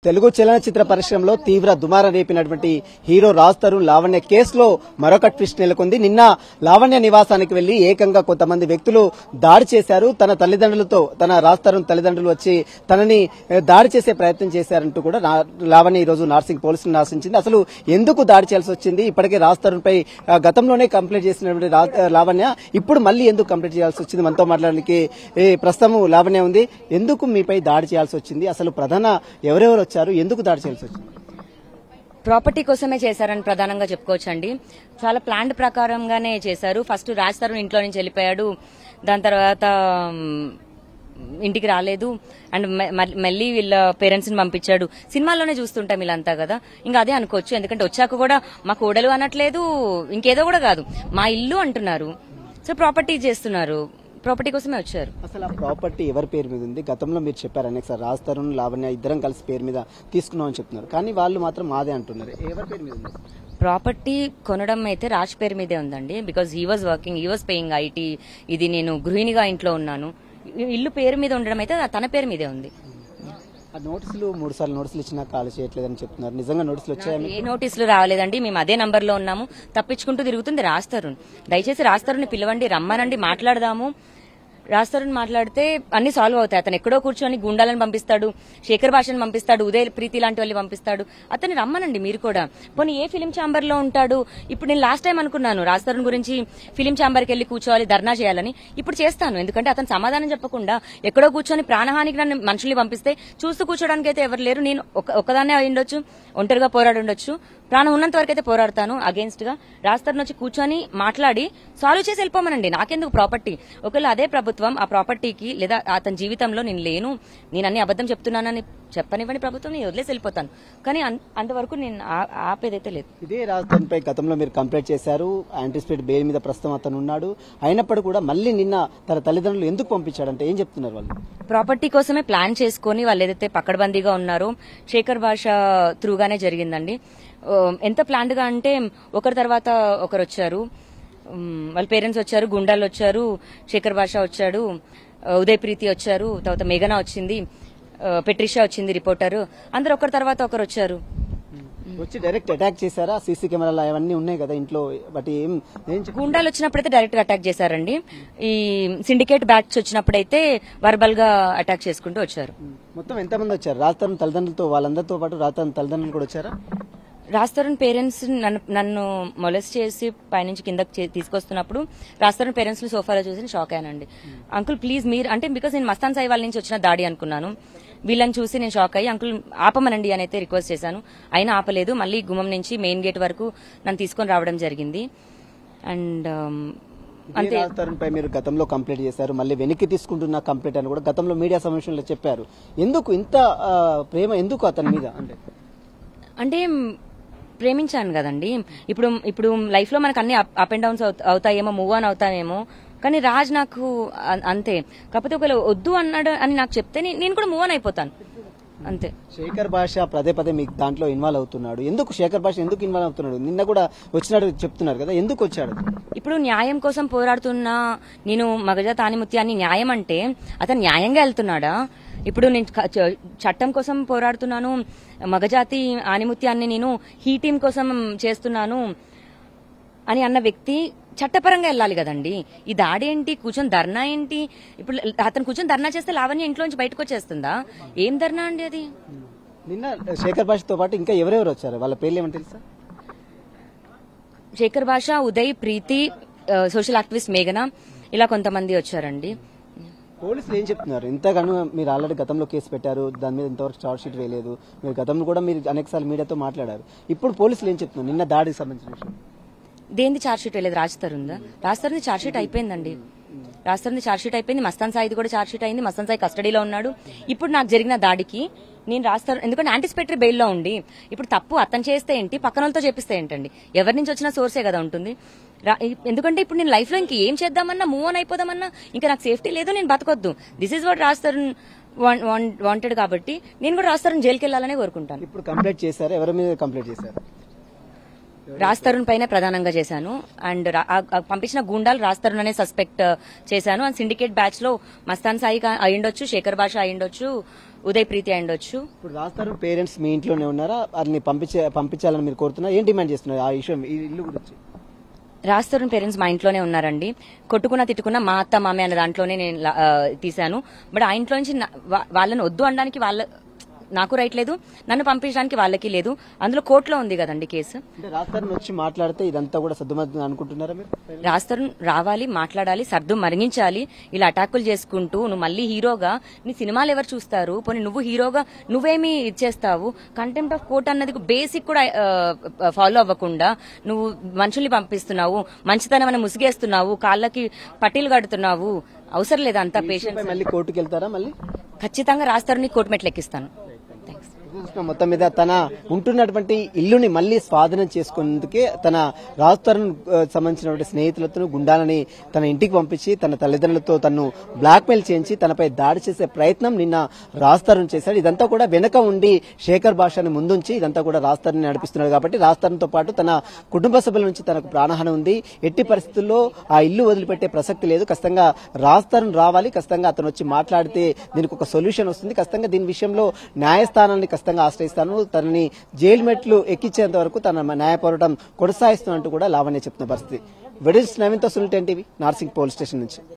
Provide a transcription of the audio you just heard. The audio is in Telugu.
తెలుగు చలనచిత్ర పరిశ్రమలో తీవ్ర దుమారం రేపినటువంటి హీరో రాజ్ తరుణ్ లావణ్య కేసులో మరొక ట్విస్ట్ నెలకొంది. నిన్న లావణ్య నివాసానికి వెళ్లి ఏకంగా కొంతమంది వ్యక్తులు దాడి చేశారు. తన తల్లిదండ్రులతో రాజ్ తరుణ్ తల్లిదండ్రులు వచ్చి తనని దాడి చేసే ప్రయత్నం చేశారంటూ కూడా లావణ్య ఈ రోజు నార్సింగ్ పోలీసులను ఆశించింది. అసలు ఎందుకు దాడి చేయాల్సి వచ్చింది? ఇప్పటికే రాజ్ తరుణ్ పై గతంలోనే కంప్లైంట్ చేసినటువంటి లావణ్య ఇప్పుడు మళ్ళీ ఎందుకు కంప్లైంట్ చేయాల్సి వచ్చింది? మనతో మాట్లాడడానికి ప్రస్తుతం లావణ్య ఉంది. ఎందుకు మీపై దాడి చేయాల్సి వచ్చింది? అసలు ప్రధాన ఎవరెవరు వచ్చారు? ఎందుకు దాడి చేయాల్సి వచ్చింది? ప్రాపర్టీ కోసమే చేశారని ప్రధానంగా చెప్పుకోవచ్చండి. చాలా ప్లాన్ ప్రకారంగానే చేశారు. ఫస్ట్ రాజ్ తరుణ్ ఇంట్లో నుంచి వెళ్ళిపోయాడు. దాని తర్వాత ఇంటికి రాలేదు అండ్ మళ్ళీ వీళ్ళ పేరెంట్స్ ని పంపించాడు. సినిమాల్లోనే చూస్తుంటాం వీళ్ళంతా కదా, ఇంకా అదే అనుకోవచ్చు. ఎందుకంటే వచ్చాక కూడా మా కోడలు అనట్లేదు, ఇంకేదో కూడా కాదు, మా ఇల్లు అంటున్నారు. సో ప్రాపర్టీ చేస్తున్నారు, ప్రాపర్టీ కోసమే వచ్చారు. అసలు ఆ ప్రాపర్టీ ఎవరి పేరు మీద ఉంది? గతంలో మీరు చెప్పారు అనేక సార్ రాజ్ తరుణ్ లావణ్య ఇద్దరం కలిసి పేరు మీద తీసుకున్నామని చెప్తున్నారు, కానీ వాళ్ళు మాత్రం మాదే అంటున్నారు. ఎవరి పేరు మీద ఉంది ప్రాపర్టీ? కొనడం అయితే రాజ్ పేరు మీదే ఉందండి. Because he was working, he was paying IT. ఇది నేను గృహిణిగా ఇంట్లో ఉన్నాను. ఇల్లు పేరు మీద ఉండడం అయితే తన పేరు మీదే ఉంది. నోటీసులు 3 సార్లు నోటీసులు ఇచ్చినా కాల్ చేయట్లేదని చెప్తున్నారు. నిజంగా నోటీసులు వచ్చాయని? ఏ నోటీసులు రాలేదండి. మేము అదే నంబర్ లో ఉన్నాము. తప్పించుకుంటూ తిరుగుతుంది రాజ్ తరుణ్. దయచేసి రాజ్ తరుణ్ పిలవండి, రమ్మనండి, మాట్లాడదాము. రాజ్ తరుణ్ మాట్లాడితే అన్ని సాల్వ్ అవుతాయి. అతను ఎక్కడో కూర్చొని గుండాలను పంపిస్తాడు, శేఖర్ భాషను పంపిస్తాడు, ఉదయ్ ప్రీతి లాంటి వాళ్ళు పంపిస్తాడు. అతన్ని రమ్మనండి మీరు కూడా. పోనీ ఏ ఫిలిం ఛాంబర్ లో ఉంటాడు? ఇప్పుడు నేను లాస్ట్ టైం అనుకున్నాను రాజ్ తరుణ్ గురించి ఫిలిం ఛాంబర్కి వెళ్లి కూర్చోవాలి, ధర్నా చేయాలని. ఇప్పుడు చేస్తాను. ఎందుకంటే అతను సమాధానం చెప్పకుండా ఎక్కడో కూర్చొని ప్రాణహానికి నన్ను మనుషుల్ని పంపిస్తే చూస్తూ కూర్చోడానికి అయితే ఎవరు లేరు. నేను ఒక్కదాన్నే అయి ఉండొచ్చు, ఒంటరిగా పోరాడి ఉండొచ్చు. ప్రాణం ఉన్నంత వరకు అయితే పోరాడతాను అగేన్స్ట్ గా. రాజ్ తరుణ్ వచ్చి కూర్చొని మాట్లాడి సాల్వ్ చేసి వెళ్ళిపోమనండి. నాకెందుకు ప్రాపర్టీ? ఒకవేళ అదే ప్రభుత్వం ఆ ప్రాపర్టీకి లేదా అతని జీవితంలో నేను లేను, నేను అన్ని అబద్దం చెప్తున్నానని చెప్పనివ్వండి ప్రభుత్వం, నేను వదిలేసి వెళ్ళిపోతాను. కానీ అంతవరకు నేను ఆపేదైతే లేదు. ఇదే రాజ్ తరుణ్ పై గతంలో మీరు కంప్లైంట్ చేశారు. యాంటిసిపేట్ బెయిల్ మీద ప్రస్తుతం అతను ఉన్నాడు. అయినప్పుడు కూడా మళ్ళీ నిన్న తన తల్లిదండ్రులు ఎందుకు పంపించాడంటే ఏం చెప్తున్నారు వాళ్ళు? ప్రాపర్టీ కోసమే ప్లాన్ చేసుకుని వాళ్ళు ఏదైతే పక్కడబందీగా ఉన్నారో శేఖర్ భాష త్రూగానే జరిగిందండి. ఎంత ప్లాన్డ్ గా అంటే ఒకరి తర్వాత ఒకరు వచ్చారు. వాళ్ళ పేరెంట్స్ వచ్చారు, గుండాలు వచ్చారు, శేఖర్ భాష వచ్చాడు, ఉదయ్ ప్రీతి వచ్చారు, తర్వాత మేఘనా వచ్చింది, పెట్రిషా వచ్చింది రిపోర్టర్. అందరు ఒకరి తర్వాత ఒకరు వచ్చారు. వచ్చి డైరెక్ట్ అటాక్ చేశారా? సీసీ కెమెరాలు అవన్నీ ఉన్నాయి కదా ఇంట్లో, బట్ ఏం గుండాలు వచ్చినప్పుడైతే డైరెక్ట్ గా అటాక్ చేశారండి. ఈ సిండికేట్ బ్యాచ్ వచ్చినప్పుడైతే వర్బల్ గా అటాక్ చేసుకుంటూ వచ్చారు. మొత్తం ఎంతమంది వచ్చారు? రాజ్ తరుణ్ తల్లిదండ్రులతో వాళ్ళందరితో పాటు రాజ్ తరుణ్ తల్లిదండ్రులు కూడా వచ్చారా? రాజ్ తరుణ్ పేరెంట్స్ నన్ను మొలెస్ట్ చేసి పైనుంచి కిందకి తీసుకొస్తున్నప్పుడు రాజ్ తరుణ్ పేరెంట్స్ ని సోఫాలో చూసి షాక్ అయ్యానండి. అంకుల్ ప్లీజ్ మీరు అంటే బికాస్ నేను మస్తాన్ సాయి వాళ్ళ నుంచి వచ్చిన దాడి అనుకున్నాను. వీళ్ళని చూసి నేను షాక్ అయ్యి అంకుల్ ఆపమనండి అని అయితే రిక్వెస్ట్ చేశాను. అయినా ఆపలేదు. మళ్ళీ గుమ్మం నుంచి మెయిన్ గేట్ వరకు నన్ను తీసుకొని రావడం జరిగింది. అండ్ అంతే. రాజ్ తరుణ్ పై మీరు గతంలో కంప్లైంట్ చేశారు, మళ్ళీ వెనక్కి తీసుకుంటున్న కంప్లైంట్ అని కూడా గతంలో మీడియా సమావేశంలో చెప్పారు. ఎందుకు ఇంత ప్రేమ ఎందుకు అతని మీద? అంటే ప్రేమించాను కదండి. ఇప్పుడు లైఫ్ లో మనకు అన్ని అప్ అండ్ డౌన్స్ అవుతాయేమో, మూవ్ ఆన్ అవుతానేమో, కానీ రాజ్ నాకు అంతే. కాకపోతే ఒకవేళ వద్దు అన్నాడు అని నాకు చెప్తే నేను కూడా మూవ్ ఆన్ అయిపోతాను అంతే. శేఖర్ భాష పదే పదే మీకు దాంట్లో ఇన్వాల్వ్ అవుతున్నాడు. ఎందుకు శేఖర్ భాష ఎందుకు ఇన్వాల్వ్ అవుతున్నాడు? నిన్న కూడా వచ్చినాడు చెప్తున్నారు కదా, ఎందుకు వచ్చాడు? ఇప్పుడు న్యాయం కోసం పోరాడుతున్నా నేను మగజాతి ఆనిముత్యాన్ని న్యాయం అంటే అతను న్యాయంగా వెళ్తున్నాడా? ఇప్పుడు నేను చట్టం కోసం పోరాడుతున్నాను, మగజాతి ఆనిముత్యాన్ని నేను హీ టీం కోసం చేస్తున్నాను అని అన్న వ్యక్తి చట్టపరంగా వెళ్ళాలి కదండి. ఈ దాడి ఏంటి? కూర్చొని ధర్నా ఏంటి? ఇప్పుడు అతను కూర్చొని ధర్నా చేస్తే లావణ్య ఇంట్లోంచి బయటకు వచ్చేస్తుందా? ఏం ధర్నా అండి అది? నిన్న శేఖర్ భాషతో పాటు ఇంకా ఎవరెవరు వచ్చారు? వాళ్ళ పేర్లు ఏమని తెలుసా? శేఖర్ భాష, ఉదయ్, ప్రీతి, సోషల్ యాక్టివిస్ట్ మేఘనా, ఇలా కొంతమంది వచ్చారండి. పోలీసులు ఏం చెప్తున్నారు? ఇంతగానో మీరు ఆల్రెడీ గతంలో కేసు పెట్టారు, దాని మీద ఇంతవరకు చార్జ్ షీట్ వేయలేదు. మీరు గతంలో కూడా మీరు అనేకసార్లు మీడియాతో మాట్లాడారు. ఇప్పుడు పోలీసులు ఏం చెప్తున్నారు నిన్న దాడికి సంబంధించిన విషయం? దేనికి ఛార్జ్ షీట్ వేయలేదు. రాజ్ తరుణ్ ఛార్జ్ షీట్ అయిపోయిందండి. రాజ్ తరుణ్ ఛార్జ్ షీట్ అయిపోయింది. మస్తాన్ సాయిది కూడా ఛార్జ్ షీట్ అయింది. మస్తాన్ సాయి కస్టడీలో ఉన్నాడు. ఇప్పుడు నాకు జరిగిన దాడికి నేను రాజ్ తరుణ్ ఎందుకంటే యాంటిసిపేటరీ బెయిల్లో ఉండి ఇప్పుడు తప్పు అతను చేస్తే ఏంటి, పక్కన వాళ్ళతో చేపిస్తే ఏంటండి? ఎవరి నుంచి వచ్చిన సోర్సే కదా ఉంటుంది. ఎందుకంటే ఇప్పుడు నేను లైఫ్ లో ఇంక ఏం చేద్దామన్నా, మూవ్ ఆన్ అయిపోదామన్నా ఇంకా నాకు సేఫ్టీ లేదు, నేను బతకొద్దు. This is what Raj Tarun wanted. కాబట్టి నేను కూడా రాజ్ తరుణ్ జైలుకి వెళ్లాలనే కోరుకుంటాను. ఇప్పుడు కంప్లైంట్ చేశారు, ఎవరి మీద కంప్లైంట్ చేశారు? రాజ్ తరుణ్ పైన ప్రధానంగా చేశాను. అండ్ పంపించిన గూండాలు రాజ్ తరుణ్ అనే సస్పెక్ట్ చేశాను. అండ్ సిండికేట్ బ్యాచ్ లో మస్తాన్ సాయి అయ్యుండొచ్చు, శేఖర్ భాష అయ్యుండొచ్చు, ఉదయ్ ప్రీతి అయ్యుండొచ్చు. ఇప్పుడు రాస్తారు పేరెంట్స్ మీ ఇంట్లోనే ఉన్నారా? అన్ని పంపించాలని మీరు కోరుతున్నారు? ఏం డిమాండ్ చేస్తున్నారు ఆ విషయం, ఈ ఇల్లు గురించి? రాజ్ తరుణ్ పేరెంట్స్ మా ఇంట్లోనే ఉన్నారండి. కొట్టుకున్నా తిట్టుకున్నా మా అత్త మామే అనే దాంట్లోనే నేను తీశాను. బట్ ఆ ఇంట్లో నుంచి వాళ్ళని వద్దు అనడానికి నాకు రైట్ లేదు, నన్ను పంపించడానికి వాళ్ళకి లేదు. అందులో కోర్టులో ఉంది కదండి కేసు. అంటే రాజ్ తరుణ్ వచ్చి మాట్లాడితే ఇదంతా కూడా సర్దుమద్దు అనుకుంటున్నారా మీరు? రాజ్ తరుణ్ రావాలి, మాట్లాడాలి, సర్దు మరిగించాలి. ఇలా అటాకులు చేసుకుంటూ నువ్వు మళ్ళీ హీరోగా నీ సినిమాలు ఎవరు చూస్తారు? పోనీ నువ్వు హీరోగా నువ్వేమి ఇచ్చేస్తావు? కంటెంప్ట్ ఆఫ్ కోర్ట్ అన్నది బేసిక్ కూడా ఫాలో అవ్వకుండా నువ్వు మనుషుల్ని పంపిస్తున్నావు, మంచితనం అని ముసిగేస్తున్నావు, కాళ్ళకి పట్టీలు కడుతున్నావు. అవసరం లేదా అంత పేషెంట్? మళ్ళీ కోర్టుకు వెళ్తారా? మళ్ళీ ఖచ్చితంగా రాజ్ తరుణ్ని కోర్టు మెట్లు ఎక్కిస్తాను. మొత్తం మీద తన ఉంటున్నటువంటి ఇల్లుని మళ్లీ స్వాధీనం చేసుకునేందుకే తన రాజ్ తరుణ్ సంబంధించినటువంటి స్నేహితులతో గుండాలని తన ఇంటికి పంపించి తన తల్లిదండ్రులతో తను బ్లాక్మెయిల్ చేయించి తనపై దాడి చేసే ప్రయత్నం నిన్న రాజ్ తరుణ్ చేశాడు. ఇదంతా కూడా వెనక ఉండి శేఖర్ భాషని ముందుంచి ఇదంతా కూడా రాజ్ తరుణ్ నడిపిస్తున్నాడు. కాబట్టి రాజ్ తరుణ్ తో పాటు తన కుటుంబ సభ్యుల నుంచి తనకు ప్రాణహాని ఉంది. ఎట్టి పరిస్థితుల్లో ఆ ఇల్లు వదిలిపెట్టే ప్రసక్తి లేదు. ఖచ్చితంగా రాజ్ తరుణ్ రావాలి, ఖచ్చితంగా అతను వచ్చి మాట్లాడితే దీనికి ఒక సొల్యూషన్ వస్తుంది. ఖచ్చితంగా దీని విషయంలో న్యాయస్థానాన్ని ఖచ్చితంగా ఆశ్రయిస్తాను, తనని జైలు మెట్లు ఎక్కించేంత వరకు తన న్యాయ పోరాటం కొనసాగిస్తున్నట్టు కూడా లావణ్య చెప్తున్న పరిస్థితి. వెడిల్స్ నవీన్తో Sunil 10 TV, Narsingi police station నుంచి.